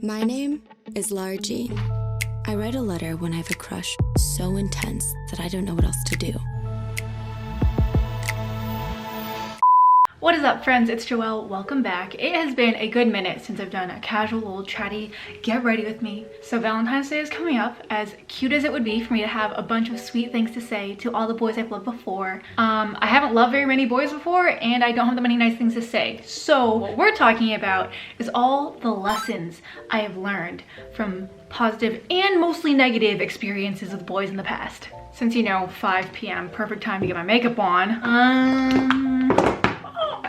My name is Lara Jean. I write a letter when I have a crush so intense that I don't know what else to do. What is up, friends? It's Joelle. Welcome back. It has been a good minute since I've done a casual little chatty get ready with me. So Valentine's Day is coming up. As cute as it would be for me to have a bunch of sweet things to say to all the boys I've loved before, I haven't loved very many boys before and I don't have that many nice things to say. So what we're talking about is all the lessons I have learned from positive and mostly negative experiences with boys in the past. Since, you know, 5 p.m, perfect time to get my makeup on.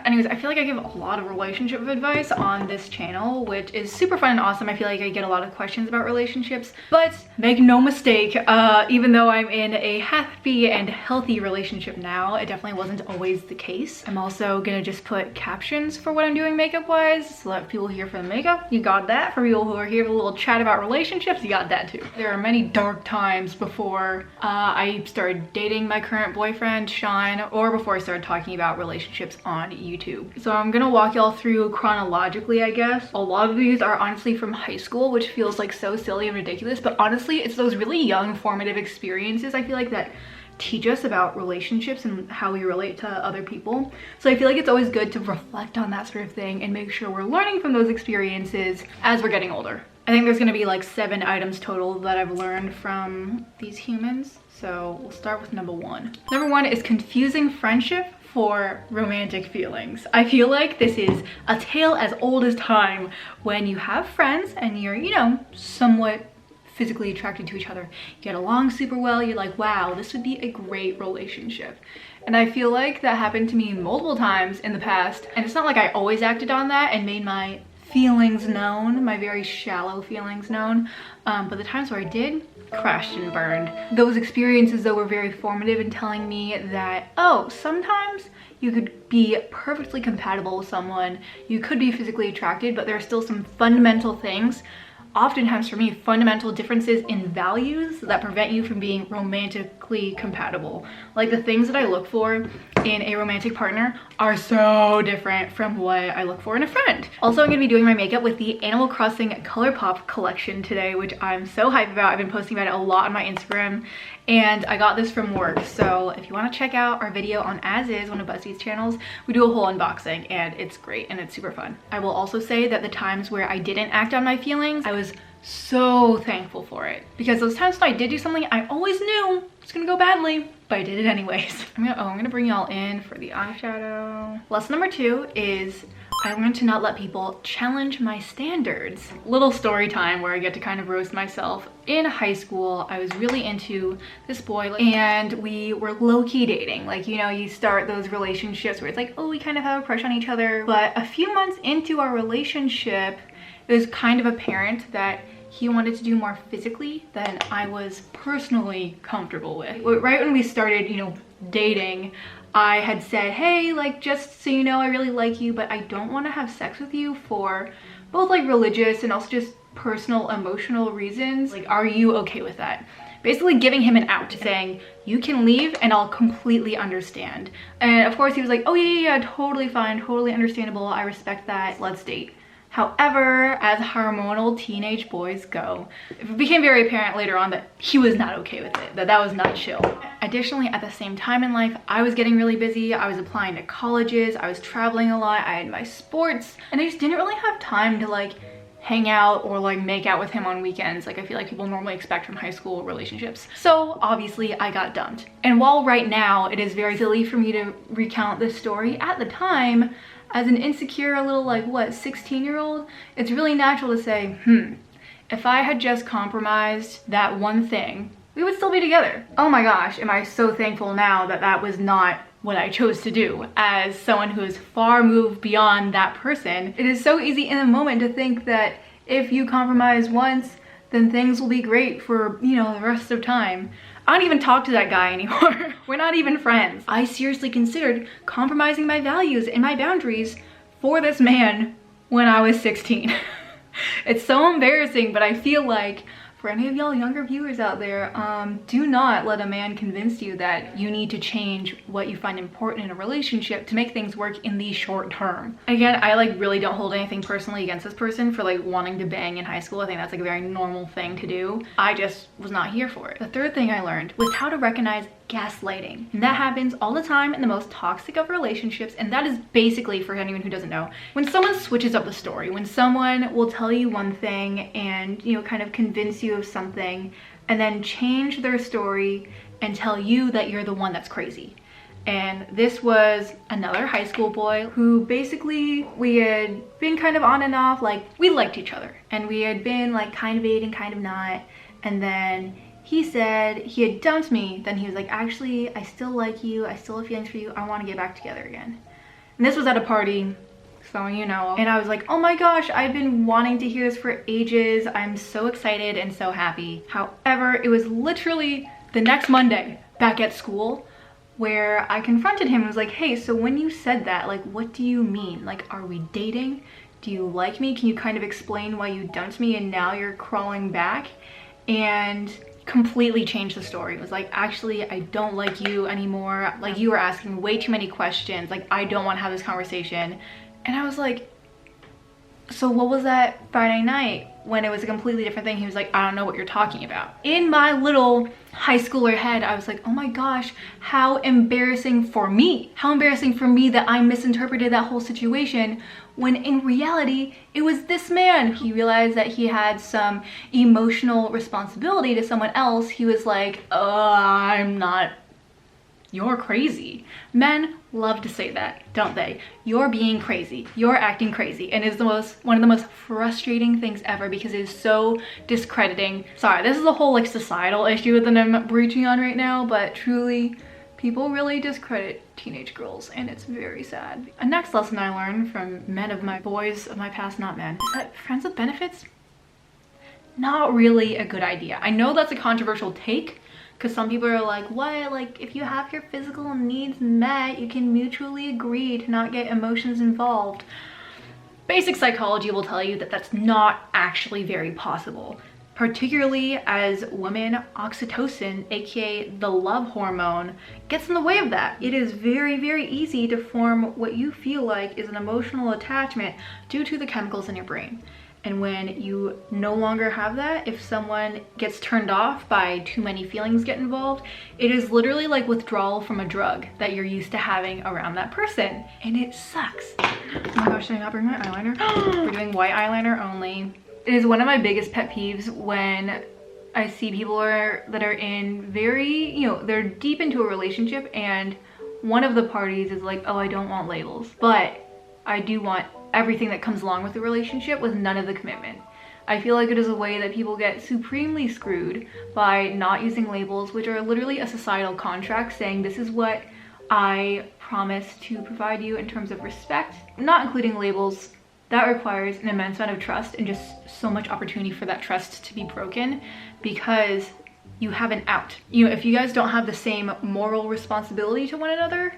Anyways, I feel like I give a lot of relationship advice on this channel, which is super fun and awesome. I feel like I get a lot of questions about relationships, but make no mistake, even though I'm in a happy and healthy relationship now, it definitely wasn't always the case. I'm also gonna just put captions for what I'm doing makeup wise, so that people here for the makeup, you got that. For people who are here for a little chat about relationships, you got that too. There are many dark times before I started dating my current boyfriend, Sean, or before I started talking about relationships on YouTube. So I'm gonna walk y'all through chronologically, I guess. A lot of these are honestly from high school, which feels like so silly and ridiculous, but honestly, it's those really young formative experiences I feel like that teach us about relationships and how we relate to other people. So I feel like it's always good to reflect on that sort of thing and make sure we're learning from those experiences as we're getting older. I think there's gonna be like 7 items total that I've learned from these humans. So we'll start with number 1. Number 1 is confusing friendship for romantic feelings. I feel like this is a tale as old as time when you have friends and you're, you know, somewhat physically attracted to each other. You get along super well, you're like, wow, this would be a great relationship. And I feel like that happened to me multiple times in the past. And it's not like I always acted on that and made my feelings known, my very shallow feelings known, but the times where I did, crashed and burned. Those experiences though were very formative in telling me that, oh, sometimes you could be perfectly compatible with someone, you could be physically attracted, but there are still some fundamental things, oftentimes for me, fundamental differences in values that prevent you from being romantically compatible. Like the things that I look for in a romantic partner are so different from what I look for in a friend. Also, I'm gonna be doing my makeup with the Animal Crossing colourpop collection today, which I'm so hyped about. I've been posting about it a lot on my Instagram, and I got this from work. So if you want to check out our video on As Is, one of BuzzFeed's channels, we do a whole unboxing and it's great and it's super fun. I will also say that the times where I didn't act on my feelings, I was so thankful for it, because those times when I did do something I always knew it's gonna go badly, but I did it anyways. I'm gonna bring y'all in for the eyeshadow. Lesson number 2 is I learned to not let people challenge my standards. Little story time where I get to kind of roast myself. In high school, I was really into this boy and we were low-key dating. Like, you know, you start those relationships where it's like, oh, we kind of have a crush on each other. But a few months into our relationship, it was kind of apparent that he wanted to do more physically than I was personally comfortable with. Right when we started, you know, dating, I had said, hey, like, just so you know, I really like you, but I don't want to have sex with you for both like religious and also just personal emotional reasons. Like, are you okay with that? Basically giving him an out, saying, you can leave and I'll completely understand. And of course he was like, oh yeah, totally fine, totally understandable, I respect that, let's date. However, as hormonal teenage boys go, it became very apparent later on that he was not okay with it, that was not chill. Additionally, at the same time in life, I was getting really busy. I was applying to colleges, I was traveling a lot, I had my sports, and I just didn't really have time to like hang out or like make out with him on weekends like I feel like people normally expect from high school relationships. So obviously I got dumped. And while right now it is very silly for me to recount this story, at the time, as an insecure little like what 16-year-old, it's really natural to say, if I had just compromised that one thing, we would still be together. Oh my gosh, am I so thankful now that that was not what I chose to do. As someone who has far moved beyond that person, it is so easy in the moment to think that if you compromise once, then things will be great for, you know, the rest of time. I don't even talk to that guy anymore. We're not even friends. I seriously considered compromising my values and my boundaries for this man when I was 16. It's so embarrassing, but I feel like for any of y'all younger viewers out there, do not let a man convince you that you need to change what you find important in a relationship to make things work in the short term. Again, I like really don't hold anything personally against this person for like wanting to bang in high school. I think that's like a very normal thing to do. I just was not here for it. The third thing I learned was how to recognize gaslighting. And that happens all the time in the most toxic of relationships, and that is basically, for anyone who doesn't know, when someone switches up the story, when someone will tell you one thing and, you know, kind of convince you of something and then change their story and tell you that you're the one that's crazy. And this was another high school boy who basically, we had been kind of on and off, like we liked each other and we had been like kind of dating, kind of not, and then he said he had dumped me. Then he was like, actually, I still like you. I still have feelings for you. I want to get back together again. And this was at a party, so you know. And I was like, oh my gosh, I've been wanting to hear this for ages. I'm so excited and so happy. However, it was literally the next Monday back at school where I confronted him and was like, hey, so when you said that, like, what do you mean? Like, are we dating? Do you like me? Can you kind of explain why you dumped me and now you're crawling back? And completely changed the story. It was like, actually, I don't like you anymore. Like, you were asking way too many questions. Like, I don't want to have this conversation. And I was like, so what was that Friday night when it was a completely different thing? He was like, I don't know what you're talking about. In my little high schooler head, I was like, oh my gosh, how embarrassing for me. How embarrassing for me that I misinterpreted that whole situation, when in reality, it was this man. He realized that he had some emotional responsibility to someone else. He was like, I'm not, you're crazy. Men love to say that, don't they? You're being crazy, you're acting crazy, and it's one of the most frustrating things ever because it is so discrediting. Sorry, this is a whole like societal issue that I'm breaching on right now, but truly, people really discredit teenage girls, and it's very sad. A next lesson I learned from boys of my past, not men, is that friends with benefits, not really a good idea. I know that's a controversial take, because some people are like, what? Like, if you have your physical needs met, you can mutually agree to not get emotions involved. Basic psychology will tell you that that's not actually very possible. Particularly as women, oxytocin, aka the love hormone, gets in the way of that. It is very, very easy to form what you feel like is an emotional attachment due to the chemicals in your brain. And when you no longer have that, if someone gets turned off by too many feelings get involved, it is literally like withdrawal from a drug that you're used to having around that person. And it sucks. Oh my gosh, did I not bring my eyeliner? We're doing white eyeliner only. It is one of my biggest pet peeves when I see people that are in very, you know, they're deep into a relationship and one of the parties is like, oh, I don't want labels, but I do want everything that comes along with the relationship with none of the commitment. I feel like it is a way that people get supremely screwed by not using labels, which are literally a societal contract saying this is what I promise to provide you in terms of respect, not including labels. That requires an immense amount of trust and just so much opportunity for that trust to be broken because you have an out. You know, if you guys don't have the same moral responsibility to one another,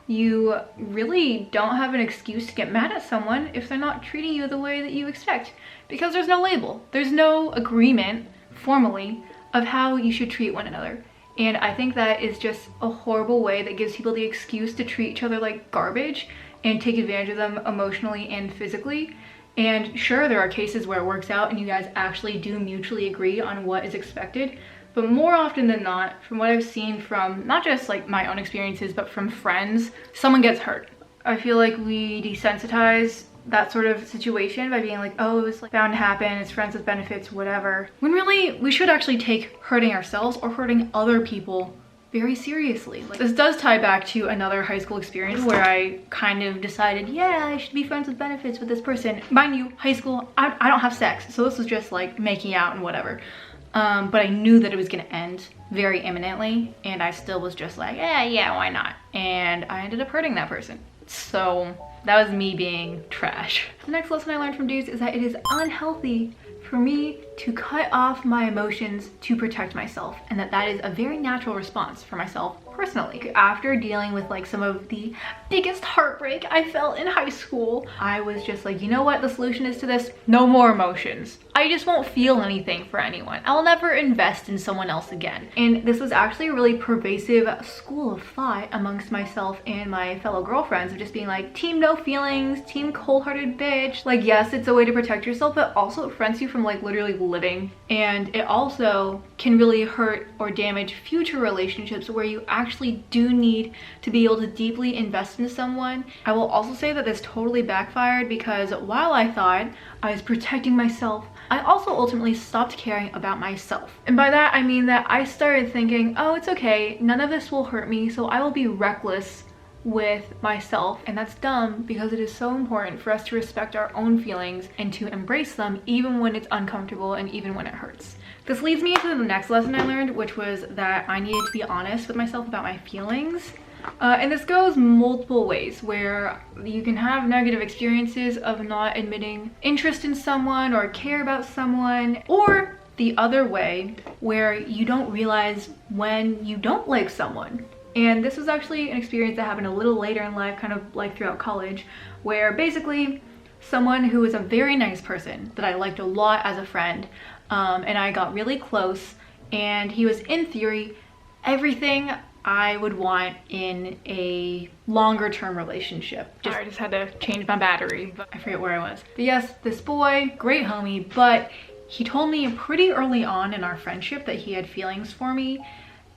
you really don't have an excuse to get mad at someone if they're not treating you the way that you expect, because there's no label. There's no agreement formally of how you should treat one another. And I think that is just a horrible way that gives people the excuse to treat each other like garbage and take advantage of them emotionally and physically. And sure, there are cases where it works out and you guys actually do mutually agree on what is expected. But more often than not, from what I've seen from not just like my own experiences, but from friends, someone gets hurt. I feel like we desensitize that sort of situation by being like, oh, it was like bound to happen, it's friends with benefits, whatever. When really, we should actually take hurting ourselves or hurting other people very seriously. Like, this does tie back to another high school experience where I kind of decided, yeah, I should be friends with benefits with this person. Mind you, high school, I don't have sex, so this was just like making out and whatever. But I knew that it was gonna end very imminently, and I still was just like, yeah, why not? And I ended up hurting that person. So that was me being trash. The next lesson I learned from dudes is that it is unhealthy for me to cut off my emotions to protect myself, and that is a very natural response for myself personally. After dealing with like some of the biggest heartbreak I felt in high school, I was just like, you know what the solution is to this? No more emotions. I just won't feel anything for anyone. I'll never invest in someone else again. And this was actually a really pervasive school of thought amongst myself and my fellow girlfriends, of just being like, team no feelings, team cold-hearted bitch. Like, yes, it's a way to protect yourself, but also it prevents you from like literally living. And it also can really hurt or damage future relationships where you actually do need to be able to deeply invest in someone. I will also say that this totally backfired, because while I thought I was protecting myself, I also ultimately stopped caring about myself. And by that I mean that I started thinking, oh, it's okay, none of this will hurt me, so I will be reckless with myself. And that's dumb, because it is so important for us to respect our own feelings and to embrace them even when it's uncomfortable and even when it hurts. This leads me into the next lesson I learned, which was that I needed to be honest with myself about my feelings. And this goes multiple ways, where you can have negative experiences of not admitting interest in someone or care about someone, or the other way where you don't realize when you don't like someone. And this was actually an experience that happened a little later in life, kind of like throughout college, where basically someone who was a very nice person that I liked a lot as a friend, and I got really close, and he was in theory everything I would want in a longer term relationship. I just had to change my battery, but I forget where I was. But yes, this boy, great homie, but he told me pretty early on in our friendship that he had feelings for me,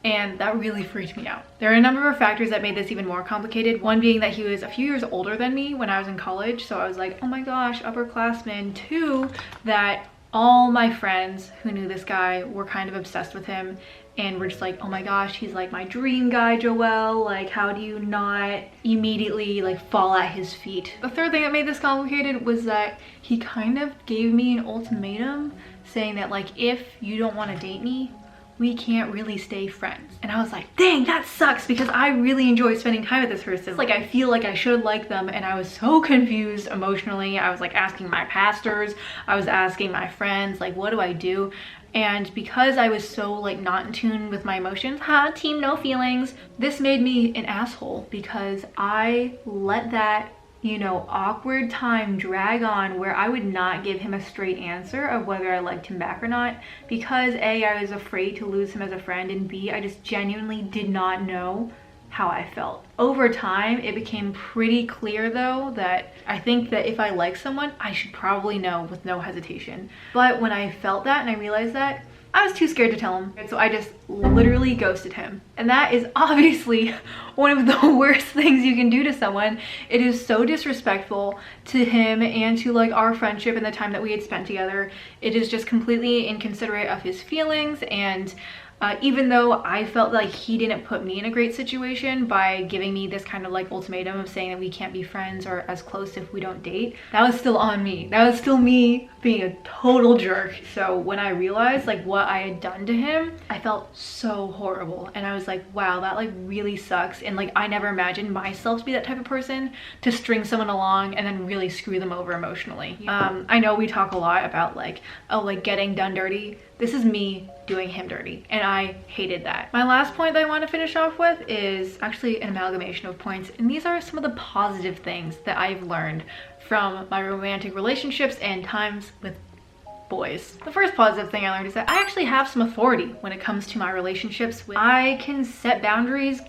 and that really freaked me out. There are a number of factors that made this even more complicated. One being that he was a few years older than me when I was in college, so I was like, oh my gosh, upperclassman. Two, that all my friends who knew this guy were kind of obsessed with him, and we're just like, oh my gosh, he's like my dream guy, Joelle. Like, how do you not immediately like fall at his feet? The third thing that made this complicated was that he kind of gave me an ultimatum, saying that like, if you don't want to date me, we can't really stay friends. And I was like, dang, that sucks, because I really enjoy spending time with this person. Like, I feel like I should like them, and I was so confused emotionally. I was like asking my pastors, I was asking my friends, like, what do I do? And because I was so like not in tune with my emotions, team no feelings, this made me an asshole, because I let that, you know, awkward time drag on where I would not give him a straight answer of whether I liked him back or not, because A, I was afraid to lose him as a friend, and B, I just genuinely did not know how I felt. Over time, it became pretty clear though that I think that if I like someone, I should probably know with no hesitation. But when I felt that and I realized that, I was too scared to tell him. And so I just literally ghosted him. And that is obviously one of the worst things you can do to someone. It is so disrespectful to him and to like our friendship and the time that we had spent together. It is just completely inconsiderate of his feelings, and even though I felt like he didn't put me in a great situation by giving me this kind of like ultimatum of saying that we can't be friends or as close if we don't date, that was still on me. That was still me being a total jerk. So when I realized like what I had done to him, I felt so horrible, and I was like, wow, that like really sucks. And like, I never imagined myself to be that type of person, to string someone along and then really screw them over emotionally. I know we talk a lot about like, oh, like getting done dirty. This is me doing him dirty, and I hated that. My last point that I want to finish off with is actually an amalgamation of points, and these are some of the positive things that I've learned from my romantic relationships and times with boys. The first positive thing I learned is that I actually have some authority when it comes to my relationships. I can set boundaries,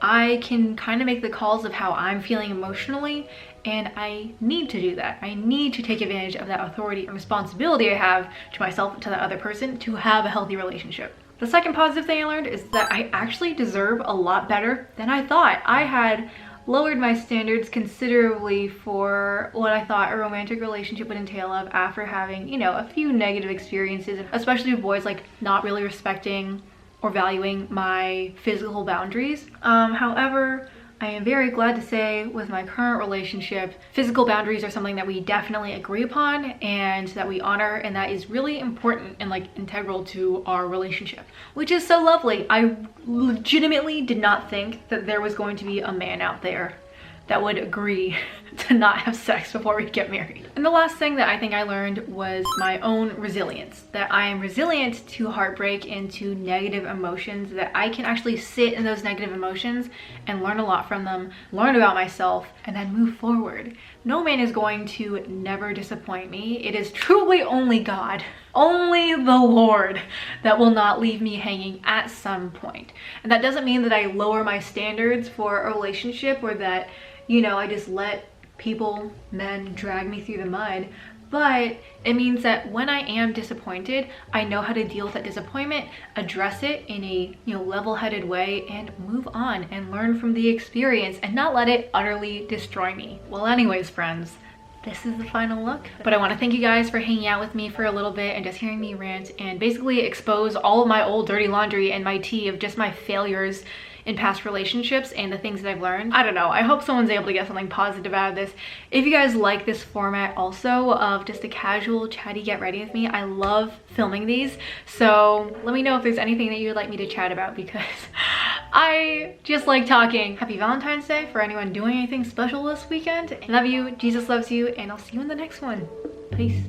I can kind of make the calls of how I'm feeling emotionally, and I need to do that. I need to take advantage of that authority and responsibility I have to myself and to the other person to have a healthy relationship. The second positive thing I learned is that I actually deserve a lot better than I thought. I had lowered my standards considerably for what I thought a romantic relationship would entail of after having, you know, a few negative experiences, especially with boys like not really respecting or valuing my physical boundaries. However, I am very glad to say with my current relationship, physical boundaries are something that we definitely agree upon and that we honor, and that is really important and like integral to our relationship, which is so lovely. I legitimately did not think that there was going to be a man out there that would agree to not have sex before we get married. And the last thing that I think I learned was my own resilience, that I am resilient to heartbreak and to negative emotions, that I can actually sit in those negative emotions and learn a lot from them, learn about myself, and then move forward. No man is going to never disappoint me. It is truly only God, only the Lord, that will not leave me hanging at some point. And that doesn't mean that I lower my standards for a relationship, or that, you know, I just let people, men, drag me through the mud. But it means that when I am disappointed, I know how to deal with that disappointment, address it in a, you know, level-headed way, and move on and learn from the experience and not let it utterly destroy me. Well, anyways, friends, this is the final look. But I want to thank you guys for hanging out with me for a little bit and just hearing me rant and basically expose all of my old dirty laundry and my tea of just my failures in past relationships and the things that I've learned. I don't know, I hope someone's able to get something positive out of this. If you guys like this format also of just a casual chatty get ready with me, I love filming these, so let me know if there's anything that you would like me to chat about, because I just like talking. Happy Valentine's Day for anyone doing anything special this weekend. I love you, Jesus loves you, and I'll see you in the next one. Peace.